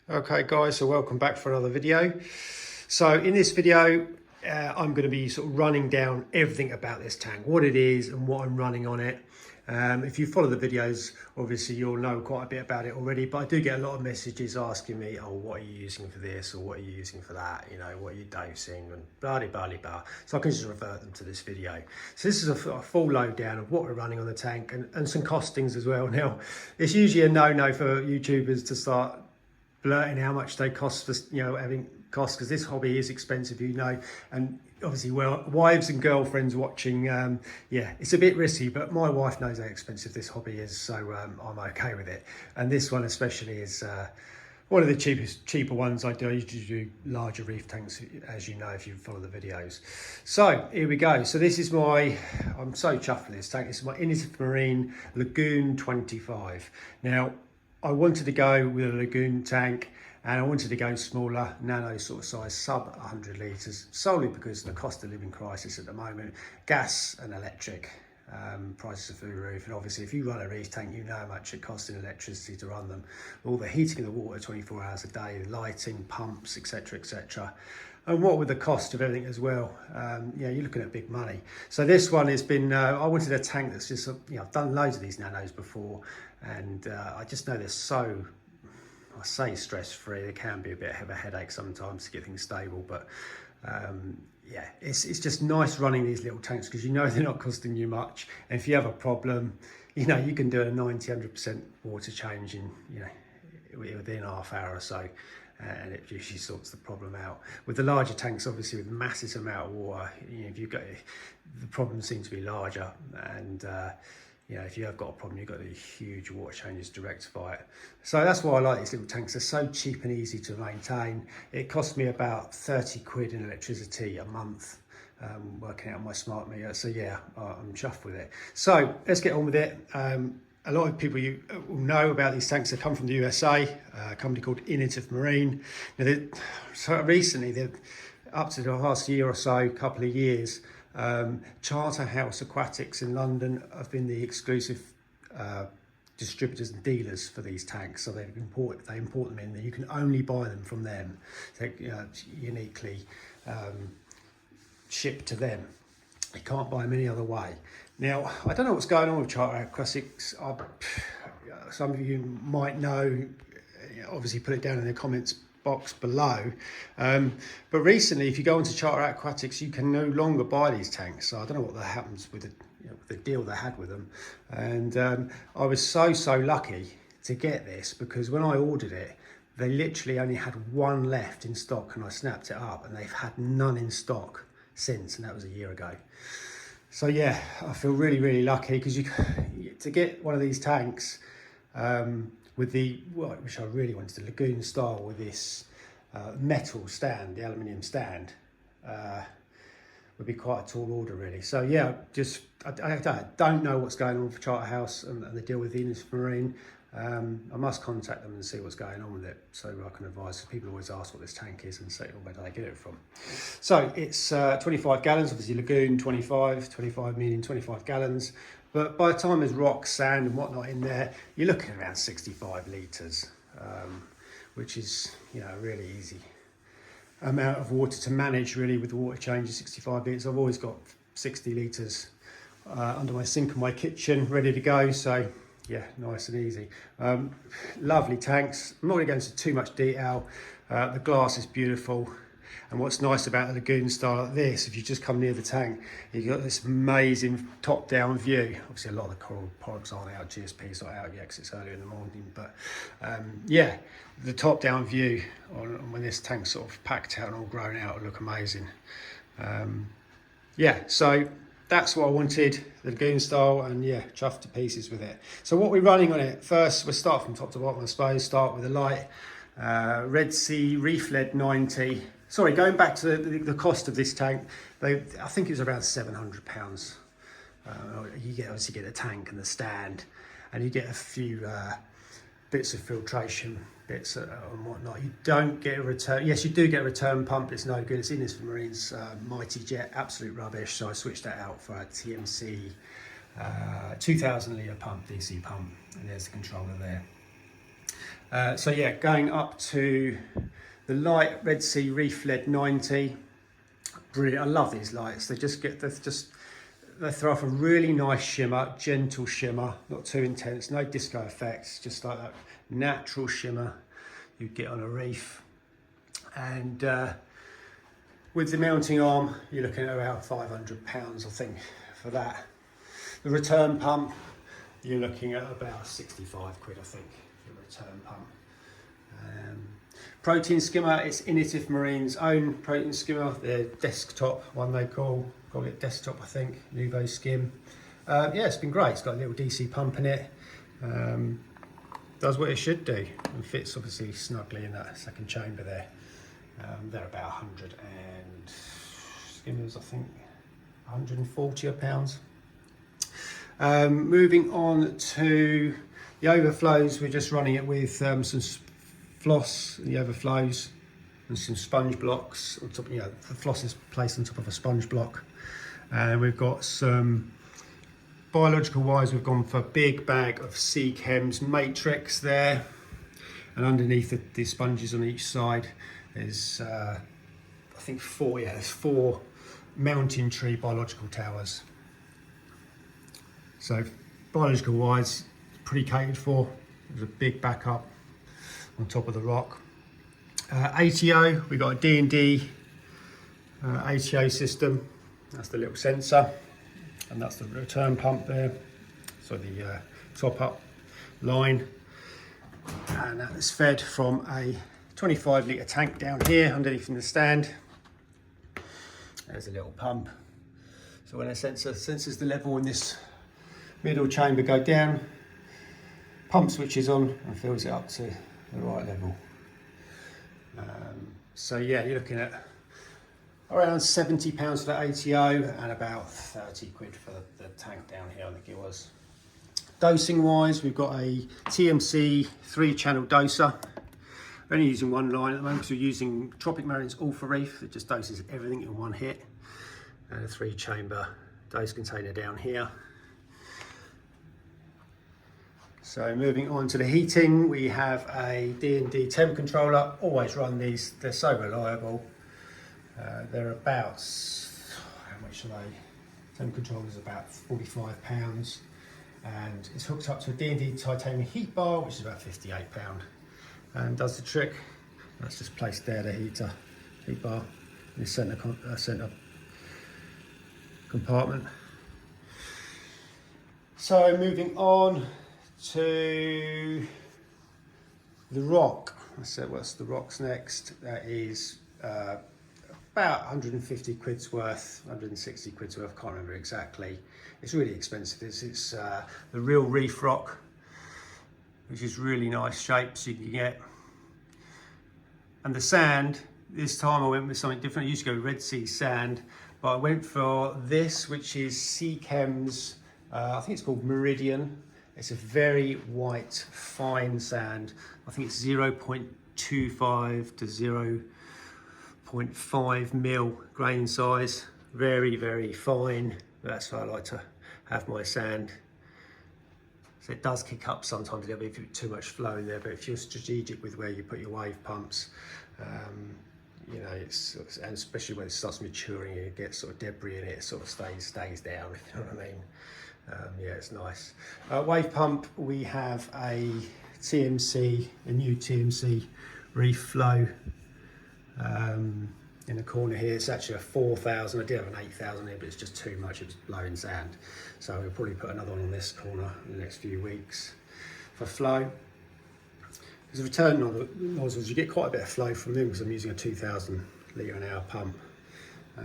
Okay guys, so welcome back for another video. So in this video, I'm going to be sort of running down everything about this tank, what it is and what I'm running on it. If you follow the videos, obviously you'll know quite a bit about it already, but I do get a lot of messages asking me, oh, what are you using for this or what are you using for that, you know, what are you dosing and blah, blah, blah, blah. So I can just revert them to this video. So this is a full lowdown of what we're running on the tank and some costings as well. Now, it's usually a no-no for YouTubers to start blurting how much they cost for, you know, having costs, because this hobby is expensive, you know, and obviously, well, wives and girlfriends watching, yeah, it's a bit risky, but my wife knows how expensive this hobby is, so I'm okay with it. And this one especially is one of the cheaper ones I do. I usually do larger reef tanks, as you know, if you follow the videos. So here we go. So this is I'm so chuffed with this tank. This is my MARINE Lagoon 25. Now, I wanted to go with a Lagoon tank and I wanted to go smaller, nano sort of size, sub 100 litres, solely because of the cost of living crisis at the moment, gas and electric, prices are through the roof. And obviously if you run a reef tank, you know how much it costs in electricity to run them. All the heating of the water 24 hours a day, lighting, pumps, etc, etc. And what with the cost of everything as well, yeah, you're looking at big money. So this one has been, I wanted a tank that's just, you know, I've done loads of these nanos before, and I just know they're so, I say stress-free. They can be a bit of a headache sometimes to get things stable, but yeah, it's just nice running these little tanks because you know they're not costing you much. And if you have a problem, you know, you can do a 90–100% water change in, you know, within half hour or so. And it usually sorts the problem out. With the larger tanks, obviously with massive amount of water, you know, if you've got, the problem seems to be larger, and you know, if you have got a problem, you've got these huge water changes to rectify it. So that's why I like these little tanks. They're so cheap and easy to maintain. It cost me about 30 quid in electricity a month, working out my smart meter. So yeah, I'm chuffed with it. So let's get on with it. A lot of people you will know about these tanks. They come from the USA, a company called Marine. Now, so recently, they've up to the last year or so, couple of years, Charterhouse Aquatics in London have been the exclusive distributors and dealers for these tanks. So they import them in. You can only buy them from them. They're uniquely shipped to them. You can't buy them any other way. Now, I don't know what's going on with Charterhouse Aquatics. Some of you might know, obviously put it down in the comments box below. But recently, if you go onto Charterhouse Aquatics, you can no longer buy these tanks. So I don't know what happens with the deal they had with them. And I was so lucky to get this, because when I ordered it, they literally only had one left in stock, and I snapped it up, and they've had none in stock since, and that was a year ago. So yeah, I feel really lucky, because to get one of these tanks with the, which I really wanted, the Lagoon style with this metal stand, the aluminium stand, would be quite a tall order really. So yeah, just I don't know what's going on for Charterhouse and the deal with Marine. I must contact them and see what's going on with it, so I can advise, because people always ask what this tank is and say, well, where do they get it from? So it's 25 gallons, obviously Lagoon 25 meaning 25 gallons. But by the time there's rock, sand and whatnot in there, you're looking at around 65 litres, which is, you know, a really easy amount of water to manage really with the water changes, 65 litres. I've always got 60 litres under my sink in my kitchen ready to go, so yeah, nice and easy. Lovely tanks. I'm not going to go into too much detail. The glass is beautiful. And what's nice about the Lagoon style like this, if you just come near the tank, you've got this amazing top-down view. Obviously, a lot of the coral polyps aren't out, GSP's not out yet because it's early in the morning. But yeah, the top-down view on when this tank's sort of packed out and all grown out will look amazing. Yeah, so that's what I wanted, the Lagoon style, and yeah, chuffed to pieces with it. So what we're running on it, first we'll start from top to bottom, I suppose. Start with a light Red Sea Reef Lead 90. Sorry, going back to the cost of this tank, I think it was around £700. You obviously get the tank and the stand, and you get a few bits of filtration bits and whatnot. You don't get a return. Yes, you do get a return pump. It's no good. It's Marine's Mighty Jet, absolute rubbish. So I switched that out for a TMC 2,000 litre pump, DC pump, and there's the controller there. So yeah, going up to the light Red Sea Reef Lead 90. Brilliant, I love these lights. They throw off a really nice shimmer, gentle shimmer, not too intense, no disco effects, just like that natural shimmer you'd get on a reef. And with the mounting arm, you're looking at about £500, I think, for that. The return pump, you're looking at about 65 quid, I think, for the return pump. Protein skimmer, it's Innovative Marine's own protein skimmer, their desktop one they call it desktop, I think, Nouveau Skim. Yeah, it's been great. It's got a little DC pump in it. Does what it should do and fits obviously snugly in that second chamber there. They're about 100 and skimmers, I think, 140 pounds. Moving on to the overflows, we're just running it with some floss in the overflows and some sponge blocks on top. The floss is placed on top of a sponge block, and we've got some biological wise. We've gone for a big bag of Sea Chems Matrix there, and underneath the sponges on each side there's I think there's four mountain tree biological towers. So biological wise, pretty catered for. There's a big backup on top of the rock. ATO, we've got a D&D ATO system. That's the little sensor, and that's the return pump there. So the top up line, and that is fed from a 25 litre tank down here underneath in the stand. There's a little pump. So when a sensor senses the level in this middle chamber go down, pump switches on and fills it up to the right level. So yeah, you're looking at around £70 for the ATO and about 30 quid for the tank down here, I think it was. Dosing wise, we've got a TMC 3-channel doser. We're only using one line at the moment because we're using Tropic Marine's Alpha Reef. It just doses everything in one hit. And a 3-chamber dose container down here. So moving on to the heating, we have a D&D temp controller. Always run these, they're so reliable. They're about, how much are they? Temp controller is about £45, and it's hooked up to a D&D titanium heat bar, which is about £58, and does the trick. That's just placed there, the heat bar in the centre compartment. So moving on to the rock. I said, what's the rocks next? That is about 150 quid's worth, 160 quid's worth, can't remember exactly. It's really expensive. It's the real reef rock, which is really nice shapes you can get. And the sand, this time I went with something different. I used to go Red Sea sand, but I went for this, which is Sea Chems, I think it's called Meridian. It's a very white, fine sand. I think it's 0.25 to 0.5 mil grain size. Very, very fine. That's how I like to have my sand. So it does kick up sometimes a little bit if you put too much flow in there, but if you're strategic with where you put your wave pumps, you know, and especially when it starts maturing and it gets sort of debris in it, it sort of stays down, if you know what I mean. Yeah, it's nice. Wave pump, we have a TMC, a new TMC Reef Flow in the corner here. It's actually a 4,000. I did have an 8,000 here, but it's just too much. It was blowing sand. So we'll probably put another one on this corner in the next few weeks for flow. Because the return nozzles, you get quite a bit of flow from them because I'm using a 2,000 litre an hour pump.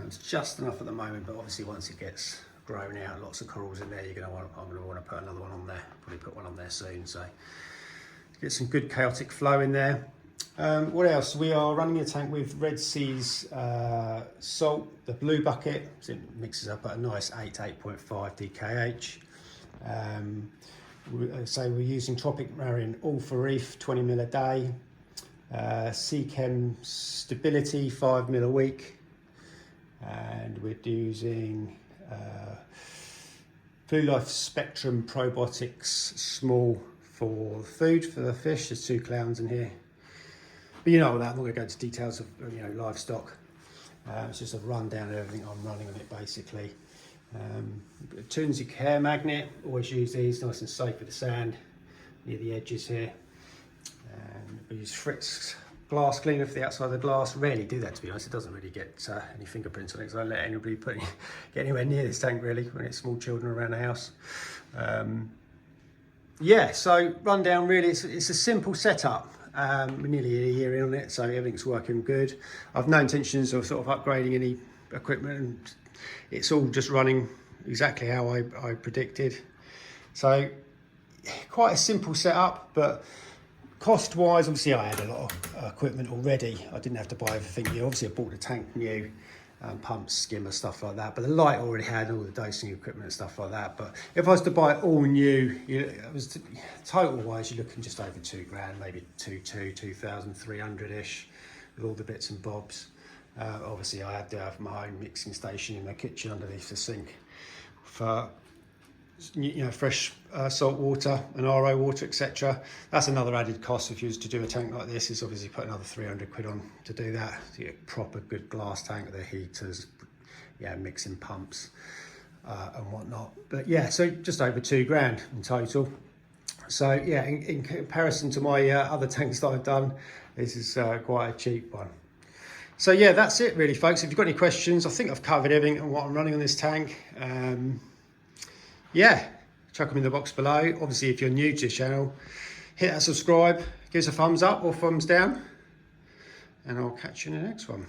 It's just enough at the moment, but obviously once it gets grown out, lots of corals in there, I'm going to want to put another one on there. Probably put one on there soon. So get some good chaotic flow in there. What else? We are running a tank with Red Sea's salt, the blue bucket. So it mixes up at a nice 8.5 DKH. So we're using Tropic Marine Alpha Reef 20 mil a day. Sea Chem Stability 5 mil a week. And we're using Blue Life Spectrum Probiotics small for food for the fish. There's 2 clowns in here. But you know all that, I'm not going to go into details of livestock. It's just a rundown of everything I'm running on it basically. Tunsic hair magnet, always use these, nice and safe with the sand near the edges here. We use Fritz glass cleaner for the outside of the glass. Rarely do that, to be honest. It doesn't really get any fingerprints on it, so I don't let anybody get anywhere near this tank really when it's small children around the house. Yeah, so rundown really, it's a simple setup. We're nearly a year in on it, so everything's working good. I've no intentions of sort of upgrading any equipment, and it's all just running exactly how I predicted. So quite a simple setup, but cost wise, obviously I had a lot of equipment already. I didn't have to buy everything new. Obviously I bought the tank new, pumps, skimmer, stuff like that, but the light already had all the dosing equipment and stuff like that. But if I was to buy it all new, it was total wise, you're looking just over £2,000, maybe 2,300 ish, with all the bits and bobs. Obviously I had to have my own mixing station in my kitchen underneath the sink for fresh salt water and RO water, etc. That's another added cost if you was to do a tank like this. Is obviously put another 300 quid on to do that, to get a proper good glass tank with the heaters, mixing pumps and whatnot. But yeah, so just over £2,000 in total. So yeah, in comparison to my other tanks that I've done, this is quite a cheap one. So yeah, that's it really, folks. If you've got any questions, I think I've covered everything on what I'm running on this tank. Yeah, chuck them in the box below. Obviously, if you're new to the channel, hit that subscribe, give us a thumbs up or thumbs down, and I'll catch you in the next one.